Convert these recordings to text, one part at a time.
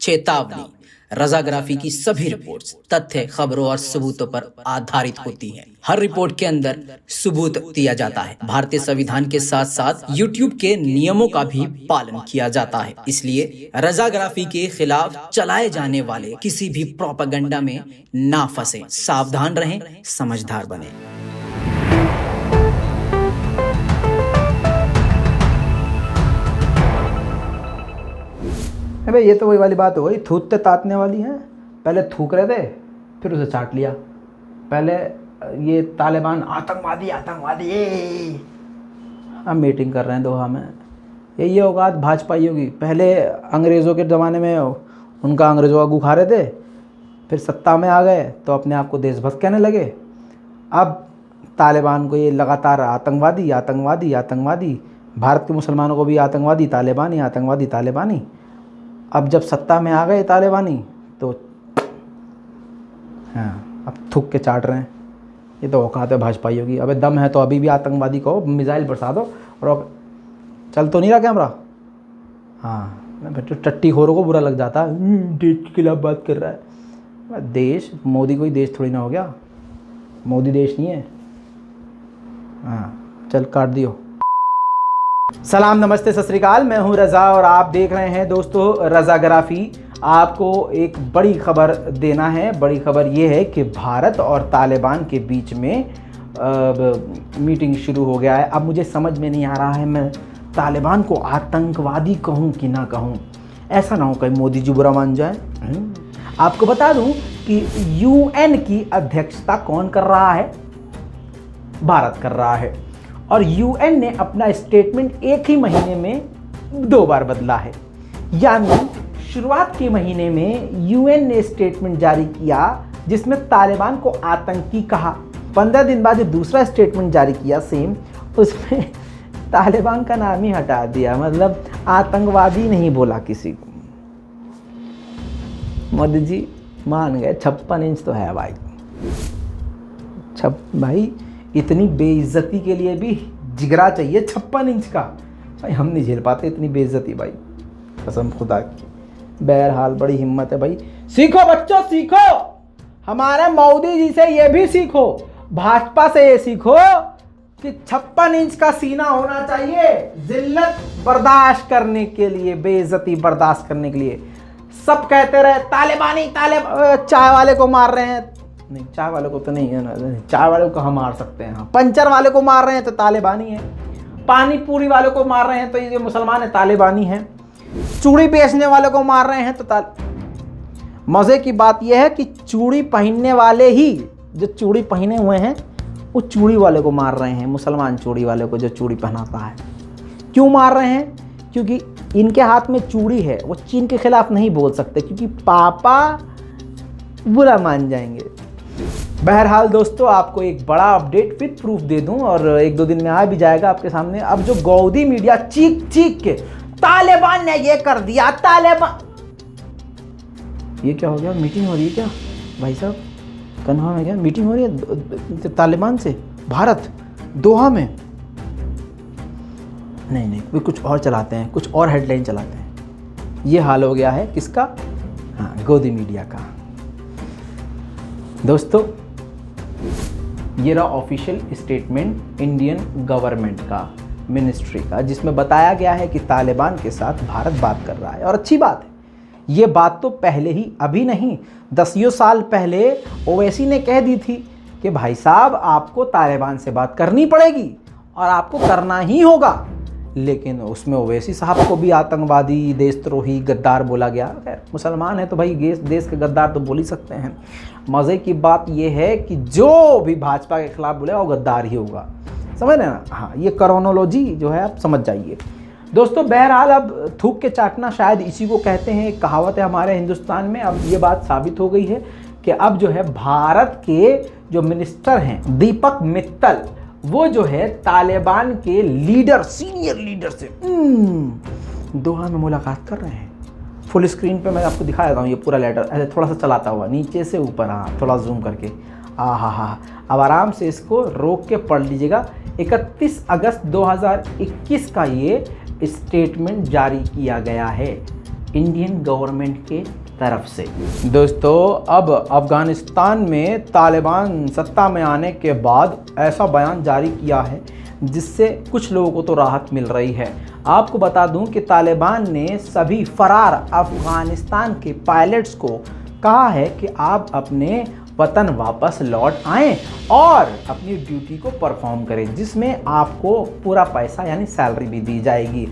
चेतावनी, रजाग्राफी की सभी रिपोर्ट्स तथ्य, खबरों और सबूतों पर आधारित होती हैं। हर रिपोर्ट के अंदर सबूत दिया जाता है। भारतीय संविधान के साथ साथ यूट्यूब के नियमों का भी पालन किया जाता है। इसलिए रजाग्राफी के खिलाफ चलाए जाने वाले किसी भी प्रोपेगेंडा में ना फंसे। सावधान रहें, समझदार बने। भाई ये तो वही वाली बात हो गई, थूकते तातने वाली है। पहले थूक रहे थे, फिर उसे चाट लिया। पहले ये तालिबान आतंकवादी आतंकवादी अब मीटिंग कर रहे हैं दोहा में। ये औकात भाजपाइयों की। पहले अंग्रेज़ों के ज़माने में उनका अंग्रेज़ों का गू खा रहे थे, फिर सत्ता में आ गए तो अपने आप को देशभक्त कहने लगे। अब तालिबान को ये लगातार आतंकवादी आतंकवादी आतंकवादी, भारत के मुसलमानों को भी आतंकवादी तालिबानी आतंकवादी तालिबानी। अब जब सत्ता में आ गए तालिबानी तो हाँ, अब थूक के चाट रहे हैं। ये तो औकात है भाजपाइयों की। अबे दम है तो अभी भी आतंकवादी को मिसाइल बरसा दो। और चल तो नहीं रहा कैमरा। हाँ, फिर तो टट्टी खोरों को बुरा लग जाता है, देश के खिलाफ बात कर रहा है। देश, मोदी कोई देश थोड़ी ना हो गया। मोदी देश नहीं है। हाँ, चल काट दियो। सलाम, नमस्ते, सत श्री अकाल। मैं हूं रज़ा और आप देख रहे हैं दोस्तों रज़ाग्राफी। आपको एक बड़ी खबर देना है। बड़ी खबर ये है कि भारत और तालिबान के बीच में मीटिंग शुरू हो गया है। अब मुझे समझ में नहीं आ रहा है मैं तालिबान को आतंकवादी कहूं कि ना कहूं। ऐसा ना हो कहीं मोदी जी बुरा मान जाए। आपको बता दूं कि यूएन की अध्यक्षता कौन कर रहा है? भारत कर रहा है। और यूएन ने अपना स्टेटमेंट एक ही महीने में 2 बार बदला है। यानी शुरुआत के महीने में यूएन ने स्टेटमेंट जारी किया जिसमें तालिबान को आतंकी कहा। 15 दिन बाद जो दूसरा स्टेटमेंट जारी किया सेम, उसमें तालिबान का नाम ही हटा दिया। मतलब आतंकवादी नहीं बोला किसी को। मोदी जी मान गए। 56 इंच तो है भाई। भाई इतनी बेइज्जती के लिए भी जिगरा चाहिए 56 इंच का। भाई हम नहीं झेल पाते इतनी बेइज्जती भाई, कसम खुदा की। बहरहाल बड़ी हिम्मत है भाई। सीखो बच्चों, सीखो। हमारे मोदी जी से ये भी सीखो, भाजपा से ये सीखो कि 56 इंच का सीना होना चाहिए जिल्लत बर्दाश्त करने के लिए, बेइज्जती बर्दाश्त करने के लिए। सब कहते रहे तालिबानी चाय वाले को मार रहे हैं। नहीं, चाय वाले को तो नहीं है ना, चाय वाले को हम मार सकते हैं। पंचर वाले को मार रहे हैं तो तालिबानी है। पानी पूरी वाले को मार रहे हैं तो ये जो मुसलमान है तालिबानी है। चूड़ी बेचने वाले को मार रहे हैं तो मज़े की बात यह है कि चूड़ी पहनने वाले ही, जो चूड़ी पहने हुए हैं वो चूड़ी वाले को मार रहे हैं। मुसलमान चूड़ी वाले को जो चूड़ी पहनाता है। क्यों मार रहे हैं? क्योंकि इनके हाथ में चूड़ी है। वो चीन के खिलाफ नहीं बोल सकते क्योंकि पापा बुरा मान जाएंगे। बहरहाल दोस्तों, आपको एक बड़ा अपडेट विद प्रूफ दे दूं और 1-2 दिन में आ भी जाएगा आपके सामने। अब जो गौदी मीडिया चीख चीख के तालिबान ने ये कर दिया, तालिबान, ये क्या हो गया? मीटिंग हो रही है क्या भाई साहब? कन्फर्म है क्या मीटिंग हो रही है तालिबान से भारत दोहा में? नहीं, वे कुछ और चलाते हैं, कुछ और हेडलाइन चलाते हैं। ये हाल हो गया है किसका? हाँ, गौदी मीडिया का। दोस्तों, ये रहा ऑफिशियल स्टेटमेंट इंडियन गवर्नमेंट का, मिनिस्ट्री का, जिसमें बताया गया है कि तालिबान के साथ भारत बात कर रहा है। और अच्छी बात है। ये बात तो पहले ही, अभी नहीं, 10 साल पहले ओवैसी ने कह दी थी कि भाई साहब आपको तालिबान से बात करनी पड़ेगी और आपको करना ही होगा। लेकिन उसमें ओवैसी साहब को भी आतंकवादी, देशद्रोही, गद्दार बोला गया। खैर मुसलमान है तो भाई देश के गद्दार तो बोल ही सकते हैं। मज़े की बात यह है कि जो भी भाजपा के खिलाफ बोलेगा वो गद्दार ही होगा। समझ रहे ना? हाँ, ये क्रोनोलॉजी जो है आप समझ जाइए दोस्तों। बहरहाल अब थूक के चाटना शायद इसी को कहते हैं। एक कहावत है हमारे हिंदुस्तान में। अब ये बात साबित हो गई है कि अब जो है भारत के जो मिनिस्टर हैं दीपक मित्तल, वो जो है तालिबान के लीडर, सीनियर लीडर से दोहा में मुलाकात कर रहे हैं। फुल स्क्रीन पे मैं आपको दिखा देता हूँ ये पूरा लेटर, ऐसे थोड़ा सा चलाता हुआ नीचे से ऊपर। हाँ, थोड़ा जूम करके। हाँ, अब आराम से इसको रोक के पढ़ लीजिएगा। 31 अगस्त 2021 का ये स्टेटमेंट जारी किया गया है। इंडियन गवर्नमेंट के तरफ से। दोस्तों, अब अफ़गानिस्तान में तालिबान सत्ता में आने के बाद ऐसा बयान जारी किया है जिससे कुछ लोगों को तो राहत मिल रही है। आपको बता दूं कि तालिबान ने सभी फरार अफ़गानिस्तान के पायलट्स को कहा है कि आप अपने वतन वापस लौट आएं और अपनी ड्यूटी को परफॉर्म करें, जिसमें आपको पूरा पैसा यानी सैलरी भी दी जाएगी।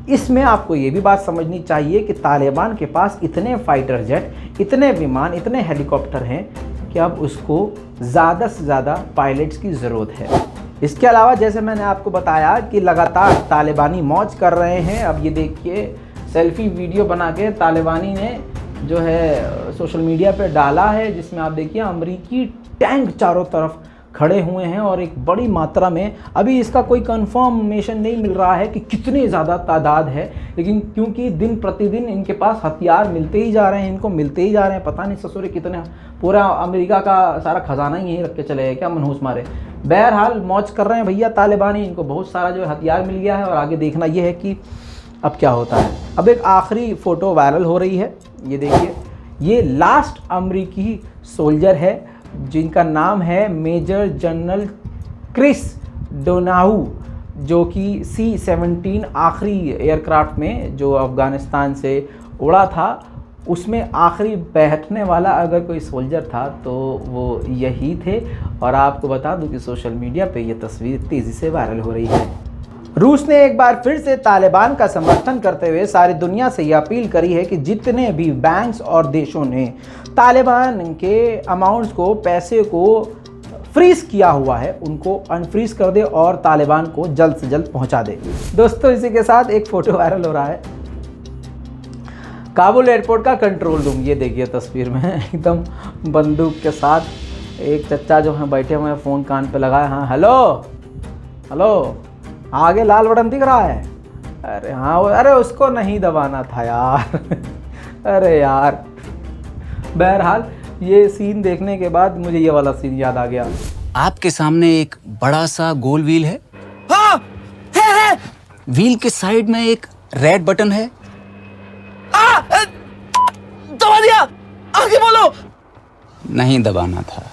इसमें आपको ये भी बात समझनी चाहिए कि तालिबान के पास इतने फाइटर जेट, इतने विमान, इतने हेलीकॉप्टर हैं कि अब उसको ज़्यादा से ज़्यादा पायलट्स की ज़रूरत है। इसके अलावा जैसे मैंने आपको बताया कि लगातार तालिबानी मौज कर रहे हैं। अब ये देखिए, सेल्फी वीडियो बना के तालिबानी ने जो है सोशल मीडिया पे डाला है, जिसमें आप देखिए अमेरिकी टैंक चारों तरफ खड़े हुए हैं और एक बड़ी मात्रा में, अभी इसका कोई कंफर्मेशन नहीं मिल रहा है कि कितनी ज़्यादा तादाद है, लेकिन क्योंकि दिन प्रतिदिन इनके पास हथियार मिलते ही जा रहे हैं, इनको मिलते ही जा रहे हैं, पता नहीं ससुरे कितने, पूरा अमेरिका का सारा खजाना ही यहीं रख के चले गए क्या मनहूस मारे। बहरहाल मौज कर रहे हैं भैया तालिबानी, इनको बहुत सारा जो हथियार मिल गया है और आगे देखना ये है कि अब क्या होता है। अब एक आखिरी फ़ोटो वायरल हो रही है, ये देखिए, ये लास्ट अमेरिकी सोल्जर है जिनका नाम है मेजर जनरल क्रिस डोनाहू, जो कि C-17 आखिरी एयरक्राफ्ट में जो अफ़गानिस्तान से उड़ा था उसमें आखिरी बैठने वाला अगर कोई सोल्जर था तो वो यही थे। और आपको बता दूं कि सोशल मीडिया पे ये तस्वीर तेज़ी से वायरल हो रही है। रूस ने एक बार फिर से तालिबान का समर्थन करते हुए सारी दुनिया से ये अपील करी है कि जितने भी बैंक्स और देशों ने तालिबान के अमाउंट्स को, पैसे को फ्रीज किया हुआ है, उनको अनफ्रीज कर दे और तालिबान को जल्द से जल्द पहुंचा दे। दोस्तों, इसी के साथ एक फ़ोटो वायरल हो रहा है काबुल एयरपोर्ट का कंट्रोल रूम। ये देखिए तस्वीर में एकदम बंदूक के साथ एक चच्चा जो हैं बैठे हुए हैं, फ़ोन कान पे लगाए, हाँ हेलो हेलो, आगे लाल बटन दिख रहा है, अरे हाँ, अरे उसको नहीं दबाना था यार अरे यार। बहरहाल ये सीन देखने के बाद मुझे ये वाला सीन याद आ गया। आपके सामने एक बड़ा सा गोल व्हील है। हाँ, है। व्हील के साइड में एक रेड बटन है। दबा दिया, आगे बोलो। नहीं दबाना था।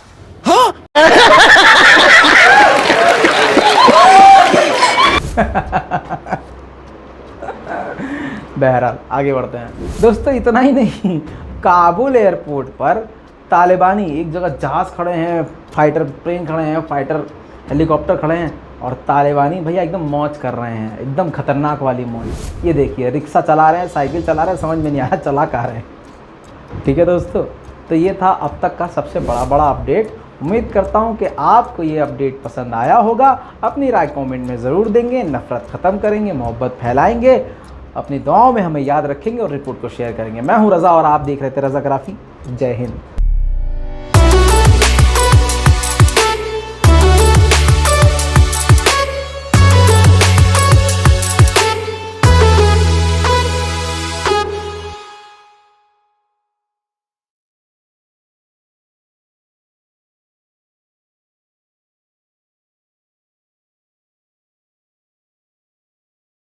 हाँ? बहरहाल आगे बढ़ते हैं। दोस्तों, इतना ही नहीं, काबुल एयरपोर्ट पर तालिबानी एक जगह जहाज़ खड़े हैं, फाइटर प्लेन खड़े हैं, फाइटर हेलीकॉप्टर खड़े हैं और तालिबानी भैया एकदम मौज कर रहे हैं, एकदम खतरनाक वाली मौज। ये देखिए, रिक्शा चला रहे हैं, साइकिल चला रहे हैं, समझ में नहीं आया चला कहाँ रहे हैं। ठीक है दोस्तों, तो ये था अब तक का सबसे बड़ा अपडेट। उम्मीद करता हूँ कि आपको ये अपडेट पसंद आया होगा। अपनी राय कमेंट में ज़रूर देंगे, नफ़रत ख़त्म करेंगे, मोहब्बत फैलाएंगे, अपनी दुआओं में हमें याद रखेंगे और रिपोर्ट को शेयर करेंगे। मैं हूँ रज़ा और आप देख रहे थे रज़ाग्राफी। जय हिंद।